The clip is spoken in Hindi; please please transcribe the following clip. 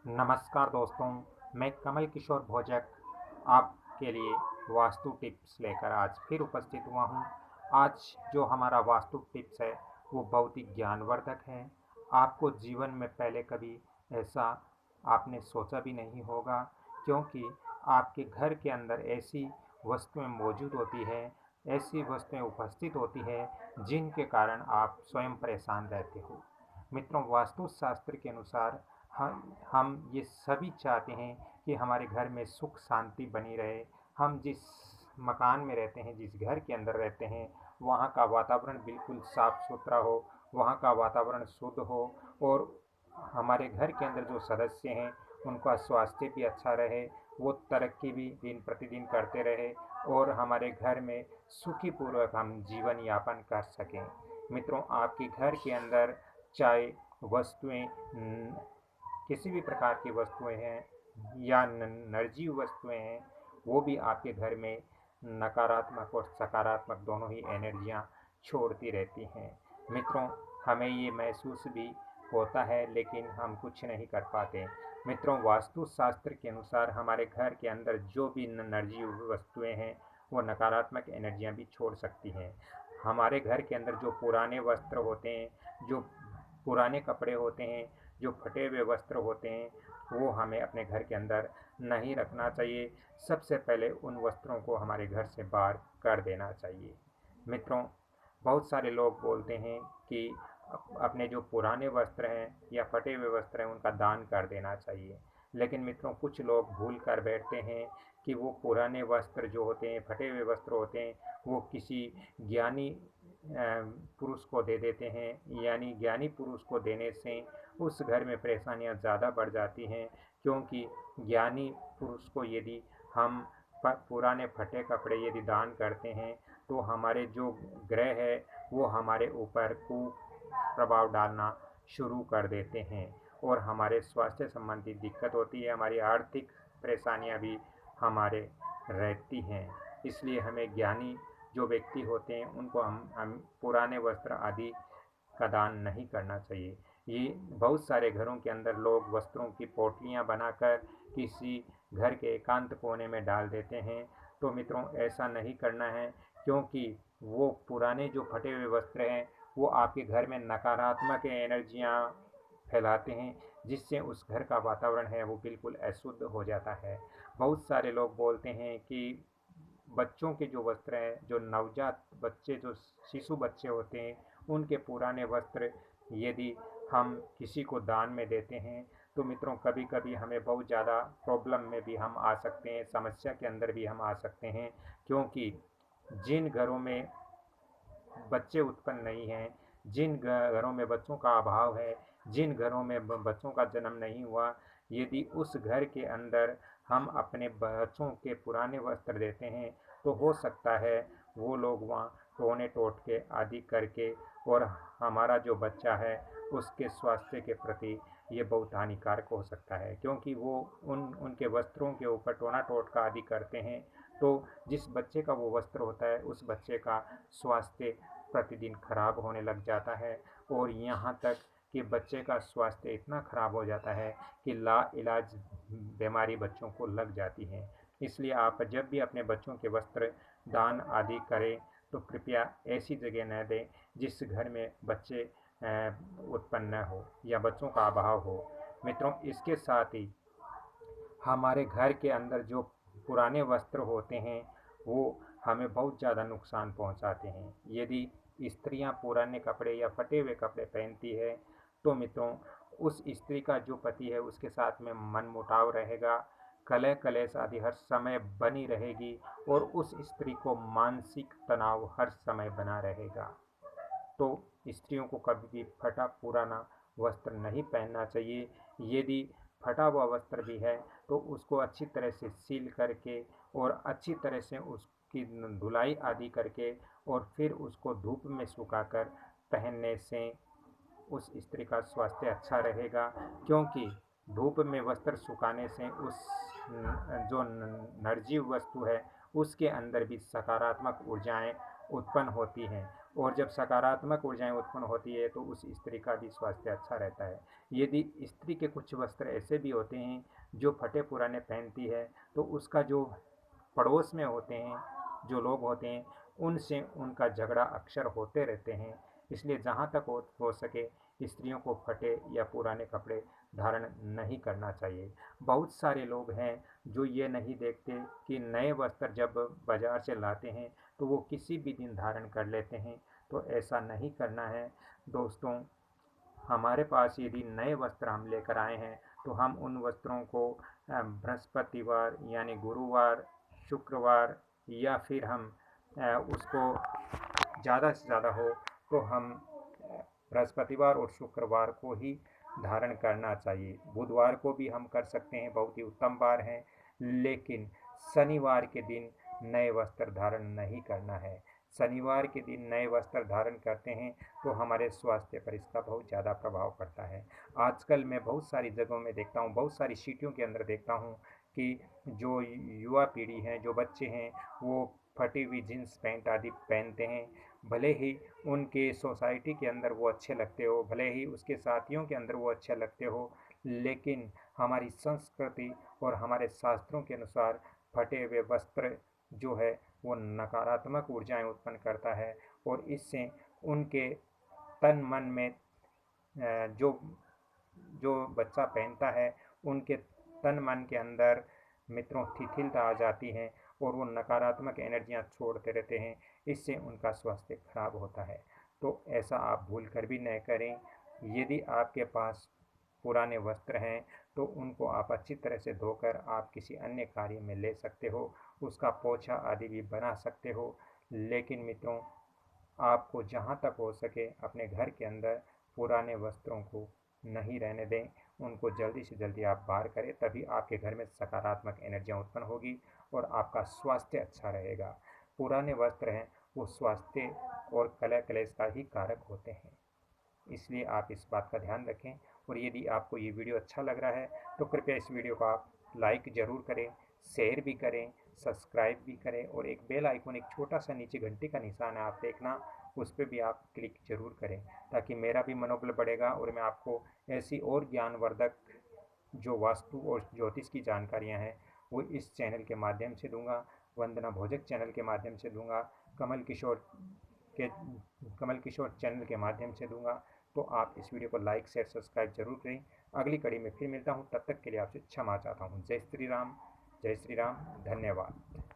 नमस्कार दोस्तों, मैं कमल किशोर भोजक आपके लिए वास्तु टिप्स लेकर आज फिर उपस्थित हुआ हूँ। आज जो हमारा वास्तु टिप्स है वो बहुत ही ज्ञानवर्धक है। आपको जीवन में पहले कभी ऐसा आपने सोचा भी नहीं होगा, क्योंकि आपके घर के अंदर ऐसी वस्तुएं मौजूद होती है, ऐसी वस्तुएं उपस्थित होती है जिनके कारण आप स्वयं परेशान रहते हो। मित्रों, वास्तुशास्त्र के अनुसार हम ये सभी चाहते हैं कि हमारे घर में सुख शांति बनी रहे। हम जिस मकान में रहते हैं, जिस घर के अंदर रहते हैं, वहाँ का वातावरण बिल्कुल साफ सुथरा हो, वहाँ का वातावरण शुद्ध हो और हमारे घर के अंदर जो सदस्य हैं उनका स्वास्थ्य भी अच्छा रहे, वो तरक्की भी दिन प्रतिदिन करते रहे और हमारे घर में सुखीपूर्वक हम जीवन यापन कर सकें। मित्रों, आपके घर के अंदर चाहे वस्तुएं किसी भी प्रकार की वस्तुएं हैं या निर्जीव वस्तुएं हैं, वो भी आपके घर में नकारात्मक और सकारात्मक दोनों ही एनर्जियां छोड़ती रहती हैं। मित्रों, हमें ये महसूस भी होता है लेकिन हम कुछ नहीं कर पाते। मित्रों, वास्तुशास्त्र के अनुसार हमारे घर के अंदर जो भी निर्जीव वस्तुएं हैं वो नकारात्मक एनर्जियां भी छोड़ सकती हैं। हमारे घर के अंदर जो पुराने वस्त्र होते हैं, जो पुराने कपड़े होते हैं, जो फटे हुए वस्त्र होते हैं, वो हमें अपने घर के अंदर नहीं रखना चाहिए। सबसे पहले उन वस्त्रों को हमारे घर से बाहर कर देना चाहिए। मित्रों, बहुत सारे लोग बोलते हैं कि अपने जो पुराने वस्त्र हैं या फटे हुए वस्त्र हैं उनका दान कर देना चाहिए। लेकिन मित्रों, कुछ लोग भूल कर बैठते हैं कि वो पुराने वस्त्र जो होते हैं, फटे हुए वस्त्र होते हैं, वो किसी ज्ञानी पुरुष को दे देते हैं। यानी ज्ञानी पुरुष को देने से उस घर में परेशानियां ज़्यादा बढ़ जाती हैं, क्योंकि ज्ञानी पुरुष को यदि हम पुराने फटे कपड़े यदि दान करते हैं तो हमारे जो ग्रह है वो हमारे ऊपर कुप्रभाव डालना शुरू कर देते हैं और हमारे स्वास्थ्य संबंधी दिक्कत होती है, हमारी आर्थिक परेशानियां भी हमारे रहती हैं। इसलिए हमें ज्ञानी जो व्यक्ति होते हैं उनको हम पुराने वस्त्र आदि का दान नहीं करना चाहिए। ये बहुत सारे घरों के अंदर लोग वस्त्रों की पोटलियां बनाकर किसी घर के एकांत कोने में डाल देते हैं। तो मित्रों, ऐसा नहीं करना है, क्योंकि वो पुराने जो फटे हुए वस्त्र हैं वो आपके घर में नकारात्मक एनर्जियां फैलाते हैं, जिससे उस घर का वातावरण है वो बिल्कुल अशुद्ध हो जाता है। बहुत सारे लोग बोलते हैं कि बच्चों के जो वस्त्र हैं, जो नवजात बच्चे, जो शिशु बच्चे होते हैं, उनके पुराने वस्त्र यदि हम किसी को दान में देते हैं तो मित्रों, कभी कभी हमें बहुत ज़्यादा प्रॉब्लम में भी हम आ सकते हैं, समस्या के अंदर भी हम आ सकते हैं। क्योंकि जिन घरों में बच्चे उत्पन्न नहीं हैं, जिन घरों में बच्चों का अभाव है, जिन घरों में बच्चों का जन्म नहीं हुआ, यदि उस घर के अंदर हम अपने बच्चों के पुराने वस्त्र देते हैं तो हो सकता है वो लोग वहाँ टोने टोटके आदि करके और हमारा जो बच्चा है उसके स्वास्थ्य के प्रति ये बहुत हानिकारक हो सकता है, क्योंकि वो उनके वस्त्रों के ऊपर टोना टोटका आदि करते हैं। तो जिस बच्चे का वो वस्त्र होता है उस बच्चे का स्वास्थ्य प्रतिदिन खराब होने लग जाता है और यहाँ तक कि बच्चे का स्वास्थ्य इतना खराब हो जाता है कि लाइलाज बीमारी बच्चों को लग जाती है। इसलिए आप जब भी अपने बच्चों के वस्त्र दान आदि करें तो कृपया ऐसी जगह न दें जिस घर में बच्चे उत्पन्न न हो या बच्चों का अभाव हो। मित्रों, इसके साथ ही हमारे घर के अंदर जो पुराने वस्त्र होते हैं वो हमें बहुत ज़्यादा नुकसान पहुंचाते हैं। यदि स्त्रियां पुराने कपड़े या फटे हुए कपड़े पहनती है तो मित्रों, उस स्त्री का जो पति है उसके साथ में मनमुटाव रहेगा, कलह कलेश आदि हर समय बनी रहेगी और उस स्त्री को मानसिक तनाव हर समय बना रहेगा। तो स्त्रियों को कभी भी फटा पुराना वस्त्र नहीं पहनना चाहिए। यदि फटा हुआ वस्त्र भी है तो उसको अच्छी तरह से सील करके और अच्छी तरह से उसकी धुलाई आदि करके और फिर उसको धूप में सुखाकर पहनने से उस स्त्री का स्वास्थ्य अच्छा रहेगा। क्योंकि धूप में वस्त्र सुखाने से उस जो निर्जीव वस्तु है उसके अंदर भी सकारात्मक ऊर्जाएं उत्पन्न होती हैं और जब सकारात्मक ऊर्जाएं उत्पन्न होती है तो उस स्त्री का भी स्वास्थ्य अच्छा रहता है। यदि स्त्री के कुछ वस्त्र ऐसे भी होते हैं जो फटे पुराने पहनती है तो उसका जो पड़ोस में होते हैं जो लोग होते हैं उनसे उनका झगड़ा अक्सर होते रहते हैं। इसलिए जहाँ तक हो सके स्त्रियों को फटे या पुराने कपड़े धारण नहीं करना चाहिए। बहुत सारे लोग हैं जो ये नहीं देखते कि नए वस्त्र जब बाजार से लाते हैं तो वो किसी भी दिन धारण कर लेते हैं, तो ऐसा नहीं करना है। दोस्तों, हमारे पास यदि नए वस्त्र हम लेकर आए हैं तो हम उन वस्त्रों को बृहस्पतिवार यानी गुरुवार, शुक्रवार या फिर हम उसको ज़्यादा से ज़्यादा हो तो हम बृहस्पतिवार और शुक्रवार को ही धारण करना चाहिए। बुधवार को भी हम कर सकते हैं, बहुत ही उत्तम बार है, लेकिन शनिवार के दिन नए वस्त्र धारण नहीं करना है। शनिवार के दिन नए वस्त्र धारण करते हैं तो हमारे स्वास्थ्य पर इसका बहुत ज़्यादा प्रभाव पड़ता है। आजकल मैं बहुत सारी जगहों में देखता हूँ, बहुत सारी सिटियों के अंदर देखता हूँ कि जो युवा पीढ़ी है, जो बच्चे हैं, वो फटी हुई जीन्स पैंट आदि पहनते हैं। भले ही उनके सोसाइटी के अंदर वो अच्छे लगते हो, भले ही उसके साथियों के अंदर वो अच्छे लगते हो, लेकिन हमारी संस्कृति और हमारे शास्त्रों के अनुसार फटे हुए वस्त्र जो है वो नकारात्मक ऊर्जाएं उत्पन्न करता है और इससे उनके तन मन में जो जो बच्चा पहनता है उनके तन मन के अंदर मित्रों शिथिलता आ जाती है और वो नकारात्मक एनर्जियां छोड़ते रहते हैं। इससे उनका स्वास्थ्य खराब होता है। तो ऐसा आप भूल कर भी न करें। यदि आपके पास पुराने वस्त्र हैं तो उनको आप अच्छी तरह से धोकर आप किसी अन्य कार्य में ले सकते हो, उसका पोछा आदि भी बना सकते हो। लेकिन मित्रों, आपको जहाँ तक हो सके अपने घर के अंदर पुराने वस्त्रों को नहीं रहने दें, उनको जल्दी से जल्दी आप बाहर करें, तभी आपके घर में सकारात्मक एनर्जियाँ उत्पन्न होगी और आपका स्वास्थ्य अच्छा रहेगा। पुराने वस्त्र हैं वो स्वास्थ्य और कलह क्लेश का ही कारक होते हैं, इसलिए आप इस बात का ध्यान रखें। और यदि आपको ये वीडियो अच्छा लग रहा है तो कृपया इस वीडियो को आप लाइक ज़रूर करें, शेयर भी करें, सब्सक्राइब भी करें और एक बेल आइकन, एक छोटा सा नीचे घंटी का निशान है, आप देखना, उस पर भी आप क्लिक ज़रूर करें, ताकि मेरा भी मनोबल बढ़ेगा और मैं आपको ऐसी और ज्ञानवर्धक जो वास्तु और ज्योतिष की जानकारियाँ हैं वो इस चैनल के माध्यम से दूंगा, वंदना भोजक चैनल के माध्यम से दूंगा, कमल किशोर के कमल किशोर चैनल के माध्यम से दूंगा। तो आप इस वीडियो को लाइक शेयर सब्सक्राइब जरूर करें। अगली कड़ी में फिर मिलता हूँ, तब तक के लिए आपसे क्षमा चाहता हूँ। जय श्री राम, जय श्री राम, धन्यवाद।